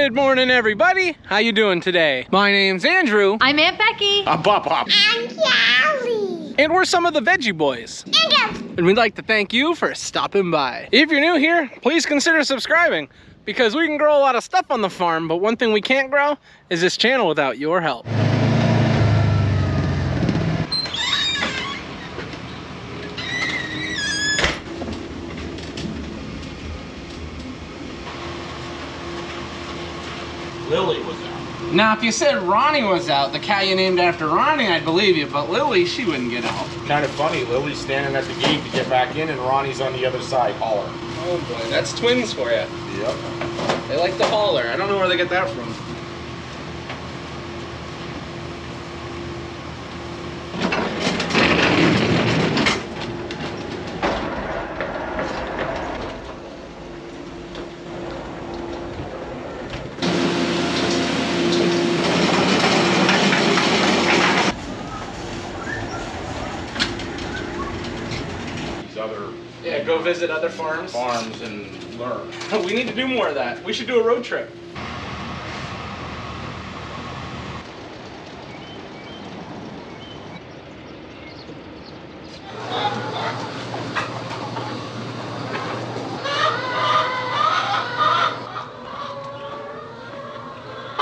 Good morning, everybody. How you doing today? My name's Andrew. I'm Aunt Becky. I'm Pop. I'm Callie. And we're some of the Veggie Boys. And we'd like to thank you for stopping by. If you're new here, please consider subscribing because we can grow a lot of stuff on the farm, but one thing we can't grow is this channel without your help. Lily was out. Now, if you said Ronnie was out, the cow you named after Ronnie, I'd believe you, but Lily, she wouldn't get out. Kind of funny, Lily's standing at the gate to get back in and Ronnie's on the other side hollering. Oh boy, that's twins for you. Yep. They like to holler. I don't know where they get that from. Yeah, go visit other farms and learn. We need to do more of that. We should do a road trip.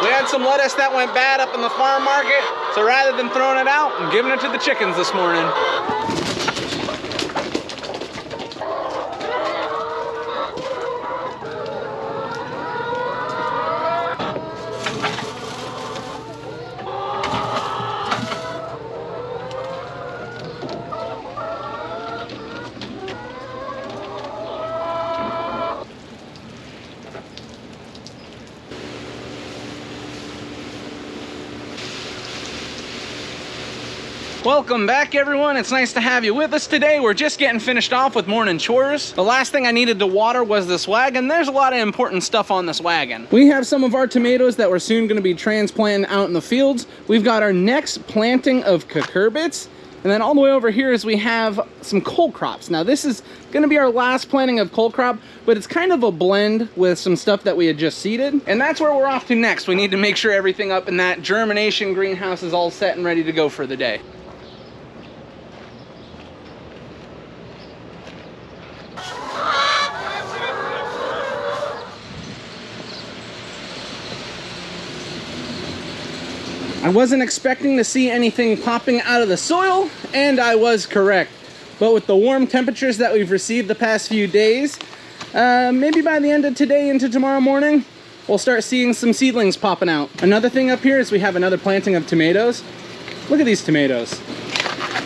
We had some lettuce that went bad up in the farm market, so rather than throwing it out, I'm giving it to the chickens this morning. Welcome back, everyone. It's nice to have you with us today. We're just getting finished off with morning chores. The last thing I needed to water was this wagon. There's a lot of important stuff on this wagon. We have some of our tomatoes that we're soon going to be transplanting out in the fields. We've got our next planting of cucurbits. And then all the way over here is we have some cole crops. Now this is gonna be our last planting of cole crop, but it's kind of a blend with some stuff that we had just seeded. And that's where we're off to next. We need to make sure everything up in that germination greenhouse is all set and ready to go for the day. I wasn't expecting to see anything popping out of the soil, and I was correct. But with the warm temperatures that we've received the past few days, maybe by the end of today into tomorrow morning, we'll start seeing some seedlings popping out. Another thing up here is we have another planting of tomatoes. Look at these tomatoes.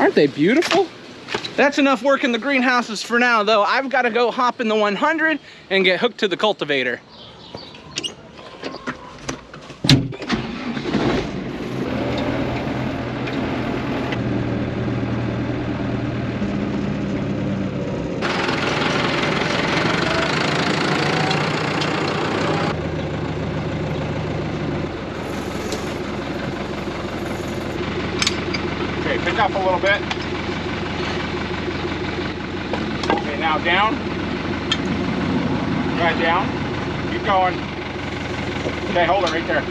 Aren't they beautiful? That's enough work in the greenhouses for now, though. I've got to go hop in the 100 and get hooked to the cultivator. Okay, pick up a little bit. Okay, now down. Right down. Keep going. Okay, hold it right there.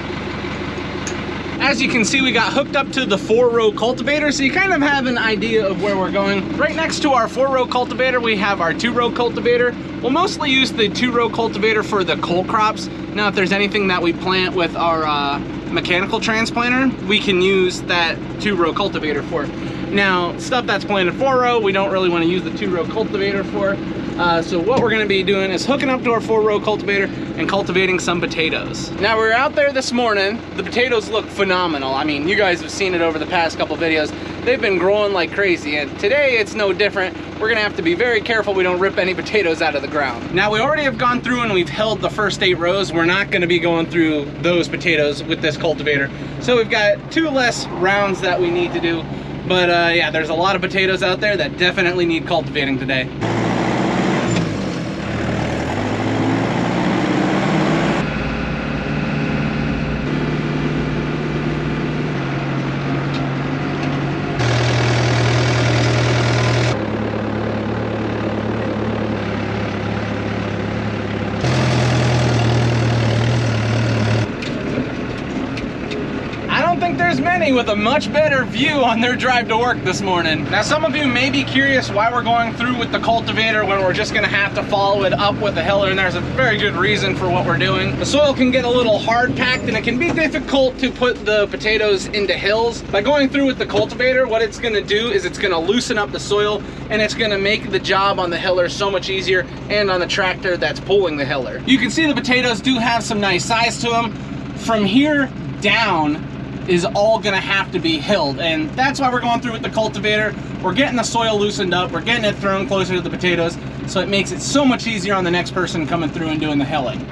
As you can see, we got hooked up to the 4-row cultivator, so you kind of have an idea of where we're going. Right next to our 4-row cultivator, we have our 2-row cultivator. We'll mostly use the 2-row cultivator for the cole crops. Now, if there's anything that we plant with our mechanical transplanter, we can use that 2-row cultivator for. Now, stuff that's planted 4-row, we don't really want to use the 2-row cultivator for. So what we're going to be doing is hooking up to our 4-row cultivator and cultivating some potatoes. Now, we're out there this morning. The potatoes look phenomenal. I mean, you guys have seen it over the past couple videos. They've been growing like crazy, and today it's no different. We're gonna have to be very careful we don't rip any potatoes out of the ground. Now, we already have gone through and we've held the first 8 rows. We're not gonna be going through those potatoes with this cultivator. So we've got 2 less rounds that we need to do. But yeah, there's a lot of potatoes out there that definitely need cultivating today. many with a much better view on their drive to work this morning. Now, some of you may be curious why we're going through with the cultivator when we're just gonna have to follow it up with the hiller, and there's a very good reason for what we're doing. The soil can get a little hard packed and it can be difficult to put the potatoes into hills. By going through with the cultivator, what it's gonna do is it's gonna loosen up the soil, and it's gonna make the job on the hiller so much easier, and on the tractor that's pulling the hiller. You can see the potatoes do have some nice size to them. From here down is all gonna have to be hilled, and that's why we're going through with the cultivator. We're getting the soil loosened up, we're getting it thrown closer to the potatoes, so it makes it so much easier on the next person coming through and doing the hilling.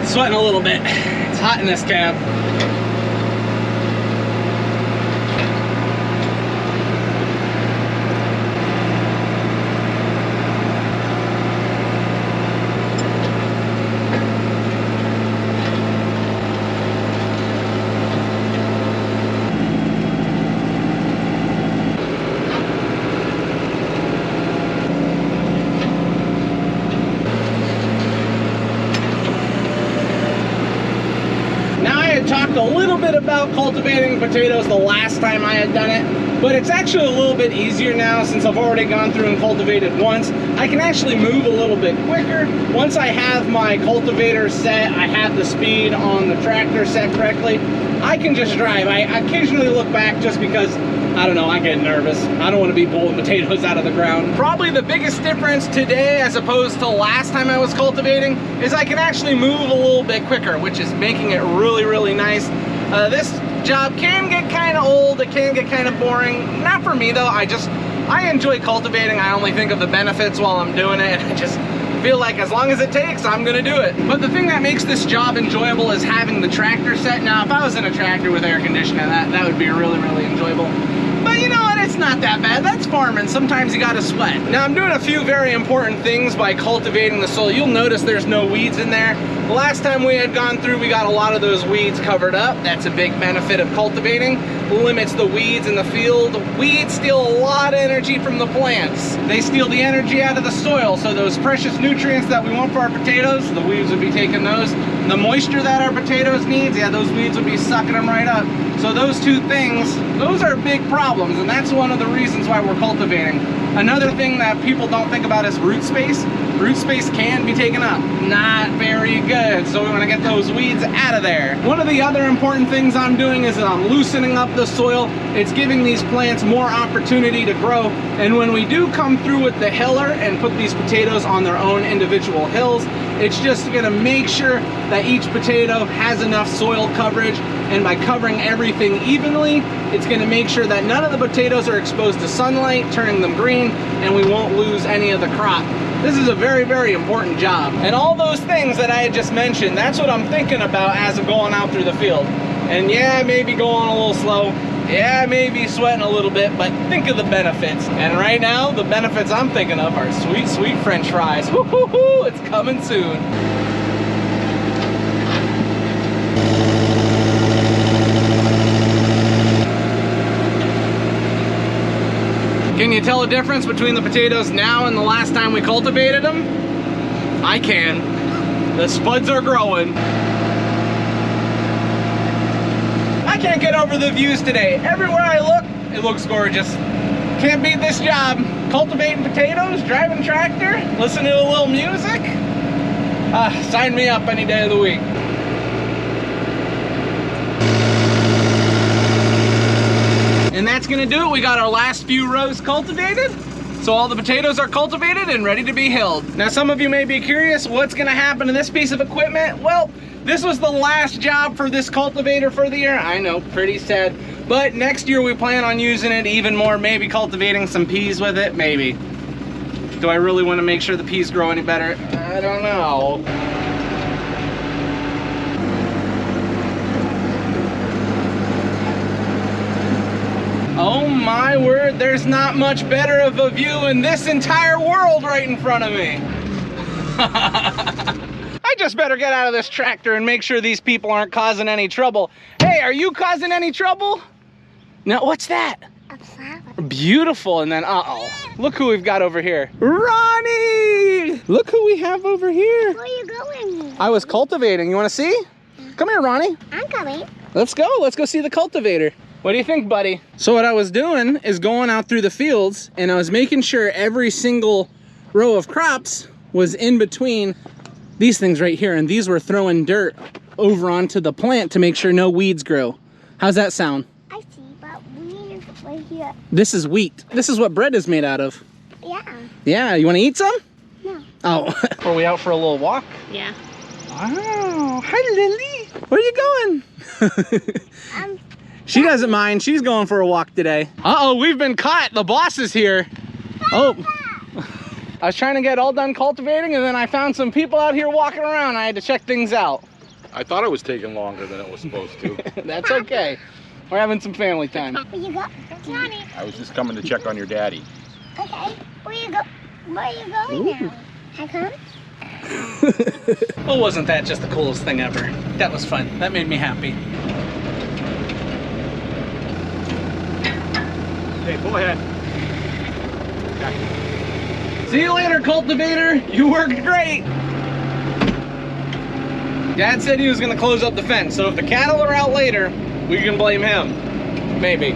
Sweating a little bit. It's hot in this cab. Talked a little bit about cultivating potatoes the last time I had done it, but it's actually a little bit easier now since I've already gone through and cultivated once. I can actually move a little bit quicker. Once I have my cultivator set, I have the speed on the tractor set correctly, I can just drive. I occasionally look back just because, I don't know, I get nervous. I don't want to be pulling potatoes out of the ground. Probably the biggest difference today as opposed to last time I was cultivating is I can actually move a little bit quicker, which is making it really, really nice. This job can get kind of old, it can get kind of boring. Not for me though, I enjoy cultivating. I only think of the benefits while I'm doing it. I just feel like as long as it takes, I'm gonna do it. But the thing that makes this job enjoyable is having the tractor set. Now, if I was in a tractor with air conditioning, that would be really, really enjoyable. But you know what, it's not that bad. That's farming. Sometimes you gotta sweat. Now, I'm doing a few very important things by cultivating the soil. You'll notice there's no weeds in there. The last time we had gone through, we got a lot of those weeds covered up. That's a big benefit of cultivating. Limits the weeds in the field. Weeds steal a lot of energy from the plants. They steal the energy out of the soil, so those precious nutrients that we want for our potatoes, the weeds would be taking those. The moisture that our potatoes needs, yeah, those weeds would be sucking them right up. So those two things, those are big problems, and that's one of the reasons why we're cultivating. Another thing that people don't think about is root space. Root space can be taken up. Not very good, so we want to get those weeds out of there. One of the other important things I'm doing is I'm loosening up the soil. It's giving these plants more opportunity to grow, and when we do come through with the hiller and put these potatoes on their own individual hills, it's just gonna make sure that each potato has enough soil coverage, and by covering everything evenly, it's gonna make sure that none of the potatoes are exposed to sunlight, turning them green, and we won't lose any of the crop. This is a very, very important job. And all those things that I had just mentioned, that's what I'm thinking about as I'm going out through the field. And yeah, I may be going a little slow. Yeah, I may be sweating a little bit, but think of the benefits. And right now, the benefits I'm thinking of are sweet, sweet French fries. Woo-hoo-hoo, it's coming soon. Can you tell a difference between the potatoes now and the last time we cultivated them? I can. The spuds are growing. I can't get over the views today. Everywhere I look, it looks gorgeous. Can't beat this job. Cultivating potatoes, driving tractor, listening to a little music. Sign me up any day of the week. And that's gonna do it. We got our last few rows cultivated. So all the potatoes are cultivated and ready to be hilled. Now some of you may be curious, what's gonna happen to this piece of equipment? Well, this was the last job for this cultivator for the year. I know, pretty sad. But next year we plan on using it even more, maybe cultivating some peas with it, maybe. Do I really wanna make sure the peas grow any better? I don't know. Oh my my word, there's not much better of a view in this entire world right in front of me. I just better get out of this tractor and make sure these people aren't causing any trouble. Hey, are you causing any trouble? No, what's that? A flower. Beautiful, and then uh-oh. Look who we've got over here. Ronnie! Look who we have over here. Where are you going? I was cultivating. You want to see? Come here, Ronnie. I'm coming. Let's go. Let's go see the cultivator. What do you think, buddy? So what I was doing is going out through the fields, and I was making sure every single row of crops was in between these things right here, and these were throwing dirt over onto the plant to make sure no weeds grow. How's that sound? I see, but we're right here. This is wheat. This is what bread is made out of. Yeah. Yeah, you want to eat some? No. Oh, are we out for a little walk? Yeah. Wow, hi Lily. Where are you going? Um. She doesn't mind, she's going for a walk today. Uh-oh, we've been caught, the boss is here. Oh, I was trying to get all done cultivating, and then I found some people out here walking around. I had to check things out. I thought it was taking longer than it was supposed to. That's okay. We're having some family time. Where you go? Johnny. I was just coming to check on your daddy. Okay. Where you go? Where are you going now? How come? Well, wasn't that just the coolest thing ever? That was fun. That made me happy. Hey, go ahead. See you later, cultivator. You worked great. Dad said he was gonna close up the fence, so if the cattle are out later, we can blame him. Maybe.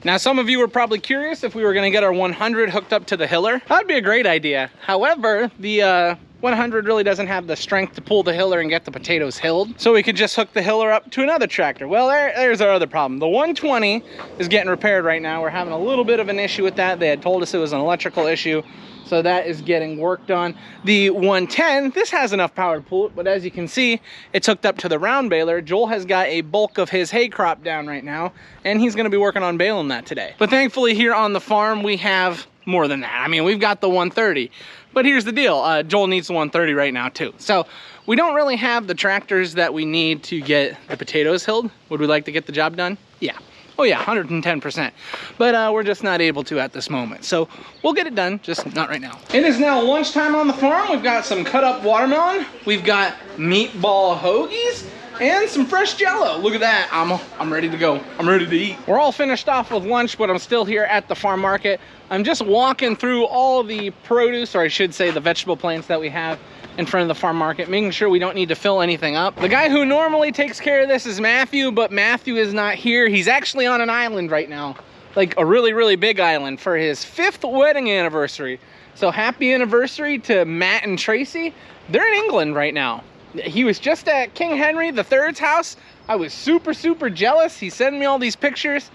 Now, some of you were probably curious if we were gonna get our 100 hooked up to the hiller. That'd be a great idea. However, the 100 really doesn't have the strength to pull the hiller and get the potatoes hilled. So we could just hook the hiller up to another tractor. Well, there's our other problem. The 120 is getting repaired right now. We're having a little bit of an issue with that. They had told us it was an electrical issue. So that is getting worked on. The 110, this has enough power to pull it, but as you can see, it's hooked up to the round baler. Joel has got a bulk of his hay crop down right now, and he's gonna be working on baling that today. But thankfully here on the farm, we have more than that. I mean, we've got the 130, but here's the deal. Joel needs the 130 right now too. So we don't really have the tractors that we need to get the potatoes hilled. Would we like to get the job done? Yeah. Oh yeah, 110%. But we're just not able to at this moment. So we'll get it done, just not right now. It is now lunchtime on the farm. We've got some cut up watermelon. We've got meatball hoagies and some fresh Jell-O. Look at that, I'm ready to go. I'm ready to eat. We're all finished off with lunch, but I'm still here at the farm market. I'm just walking through all the produce, or I should say the vegetable plants that we have in front of the farm market, making sure we don't need to fill anything up. The guy who normally takes care of this is Matthew, but Matthew is not here. He's actually on an island right now, like a really, really big island for his 5th wedding anniversary. So happy anniversary to Matt and Tracy. They're in England right now. He was just at King Henry III's house. I was super, super jealous. He's sending me all these pictures.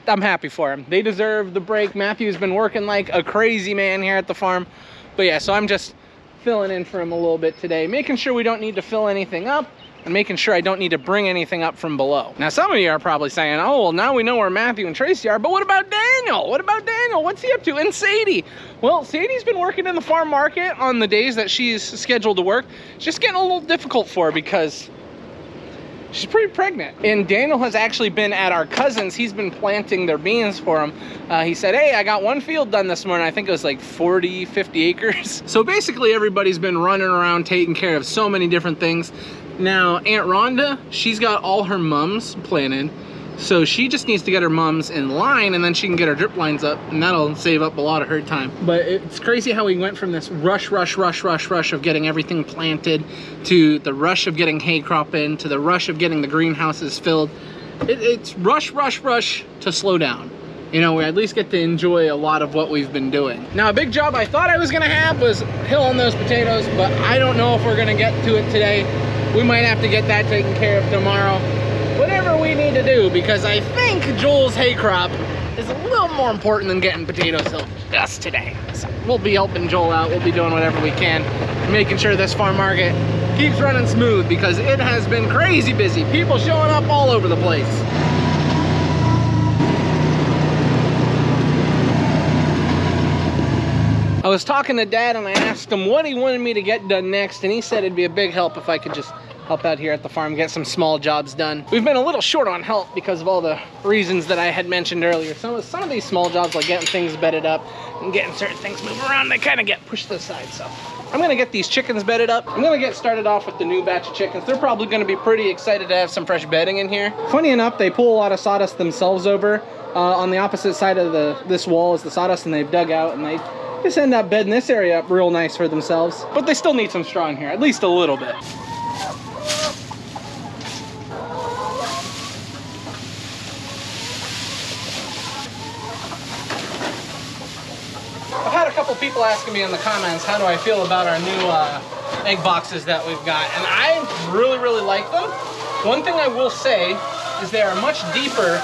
I'm happy for him. They deserve the break. Matthew's been working like a crazy man here at the farm. But yeah, so I'm just filling in for him a little bit today, making sure we don't need to fill anything up and making sure I don't need to bring anything up from below. Now, some of you are probably saying, oh, well, now we know where Matthew and Tracy are, but what about Daniel? What about Daniel? What's he up to? And Sadie? Well, Sadie's been working in the farm market on the days that she's scheduled to work. It's just getting a little difficult for her because she's pretty pregnant. And Daniel has actually been at our cousin's. He's been planting their beans for him. He said, hey, I got one field done this morning. I think it was like 40, 50 acres. So basically everybody's been running around taking care of so many different things. Now, Aunt Rhonda, she's got all her mums planted. So she just needs to get her mums in line, and then she can get her drip lines up, and that'll save up a lot of her time. But it's crazy how we went from this rush of getting everything planted to the rush of getting hay crop in to the rush of getting the greenhouses filled. It's rush to slow down. You know, we at least get to enjoy a lot of what we've been doing. Now, a big job I thought I was gonna have was hilling those potatoes, but I don't know if we're gonna get to it today. We might have to get that taken care of tomorrow. Whatever we need to do, because I think Joel's hay crop is a little more important than getting potatoes hilled just today. So we'll be helping Joel out. We'll be doing whatever we can, making sure this farm market keeps running smooth, because it has been crazy busy. People showing up all over the place. I was talking to Dad and I asked him what he wanted me to get done next, and he said it'd be a big help if I could just help out here at the farm, get some small jobs done. We've been a little short on help because of all the reasons that I had mentioned earlier. Some of these small jobs, like getting things bedded up and getting certain things moving around, they kind of get pushed to the side. So I'm gonna get these chickens bedded up. I'm gonna get started off with the new batch of chickens. They're probably gonna be pretty excited to have some fresh bedding in here. Funny enough, they pull a lot of sawdust themselves over. On the opposite side of this wall is the sawdust, and they've dug out, and they just end up bedding this area up real nice for themselves. But they still need some straw in here, at least a little bit. I've had a couple people asking me in the comments, how do I feel about our new egg boxes that we've got, and I really like them. One thing I will say is they are much deeper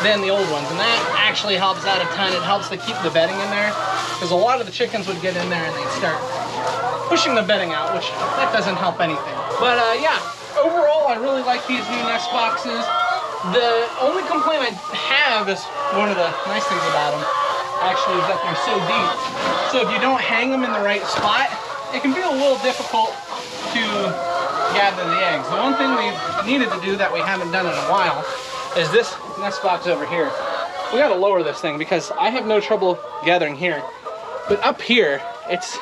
than the old ones, and that actually helps out a ton. It helps to keep the bedding in there, because a lot of the chickens would get in there and they'd start pushing the bedding out, which that doesn't help anything. But yeah, overall I really like these new nest boxes. The only complaint I have is one of the nice things about them actually is that they're so deep. So if you don't hang them in the right spot, it can be a little difficult to gather the eggs. The one thing we needed to do that we haven't done in a while is this nest box over here. We gotta lower this thing because I have no trouble gathering here. But up here, that's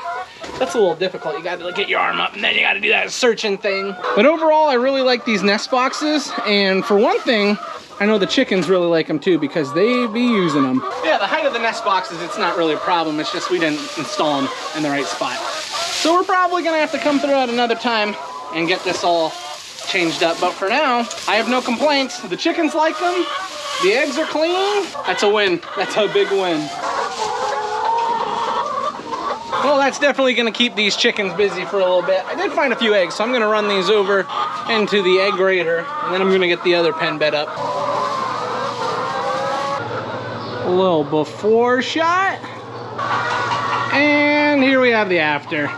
a little difficult. You gotta get your arm up and then you gotta do that searching thing. But overall, I really like these nest boxes. And for one thing, I know the chickens really like them too because they be using them. Yeah, the height of the nest boxes, it's not really a problem. It's just we didn't install them in the right spot. So we're probably gonna have to come through at another time and get this all changed up. But for now, I have no complaints. The chickens like them. The eggs are clean. That's a win. That's a big win. Well, that's definitely gonna keep these chickens busy for a little bit. I did find a few eggs, so I'm gonna run these over into the egg grater, and then I'm gonna get the other pen bed up. A little before shot. And here we have the after.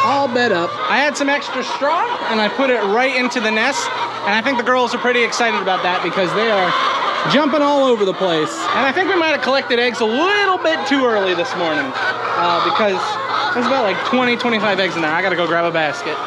All bed up. I had some extra straw, and I put it right into the nest, and I think the girls are pretty excited about that because they are jumping all over the place. And I think we might have collected eggs a little bit too early this morning because there's about like 20-25 eggs in there. I gotta go grab a basket.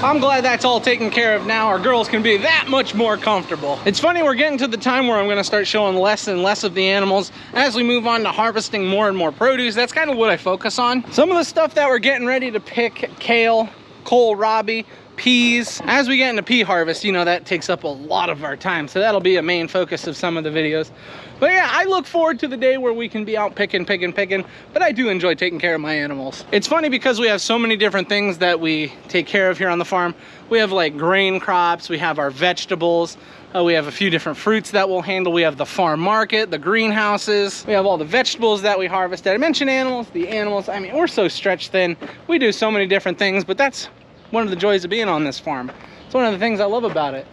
I'm glad that's all taken care of now. Our girls can be that much more comfortable. It's funny, we're getting to the time where I'm gonna start showing less and less of the animals as we move on to harvesting more and more produce. That's kind of what I focus on. Some of the stuff that we're getting ready to pick, kale, kohlrabi, peas. As we get into pea harvest, you know, that takes up a lot of our time. So that'll be a main focus of some of the videos. But yeah, I look forward to the day where we can be out picking, but I do enjoy taking care of my animals. It's funny because we have so many different things that we take care of here on the farm. We have like grain crops, we have our vegetables, we have a few different fruits that we'll handle. We have the farm market, the greenhouses, we have all the vegetables that we harvest. Did I mention animals? The animals, I mean, we're so stretched thin. We do so many different things, but that's one of the joys of being on this farm. It's one of the things I love about it.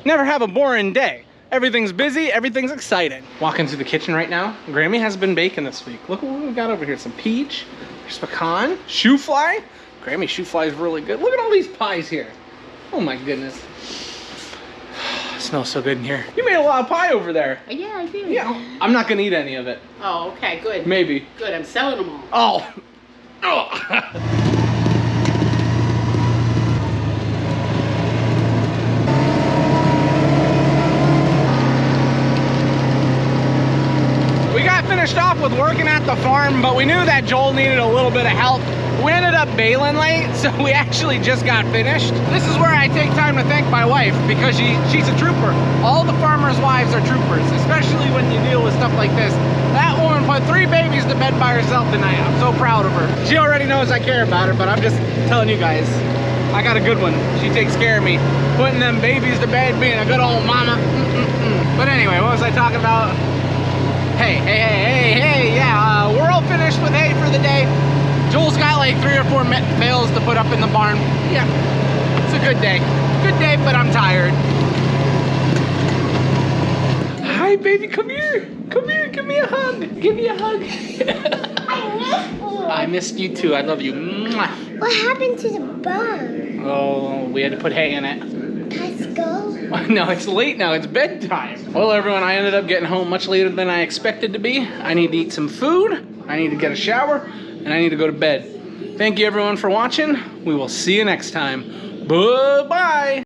Never have a boring day. Everything's busy, everything's exciting. Walking through the kitchen right now. Grammy has been baking this week. Look what we've got over here. Some peach, there's pecan, shoe fly. Grammy shoe fly is really good. Look at all these pies here. Oh my goodness. It smells so good in here. You made a lot of pie over there. Yeah, I did. Yeah, I'm not gonna eat any of it. Oh, okay, good. Maybe. Good, I'm selling them all. Oh. Oh. Finished off with working at the farm, but we knew that Joel needed a little bit of help. We ended up bailing late, so we actually just got finished. This is where I take time to thank my wife because she's a trooper. All the farmers' wives are troopers, especially when you deal with stuff like this. That woman put 3 babies to bed by herself tonight. I'm so proud of her. She already knows I care about her, but I'm just telling you guys, I got a good one. She takes care of me, putting them babies to bed, being a good old mama. But anyway, what was I talking about? Hey, yeah, we're all finished with hay for the day. Joel's got like 3 or 4 bales to put up in the barn. Yeah, it's a good day. Good day, but I'm tired. Hi, baby, come here. Come here, give me a hug. Give me a hug. I miss you. I missed you too. I love you. Mwah. What happened to the bug? Oh, we had to put hay in it. Let's go. No, it's late now. It's bedtime. Well, everyone, I ended up getting home much later than I expected to be. I need to eat some food. I need to get a shower. And I need to go to bed. Thank you, everyone, for watching. We will see you next time. Bye-bye.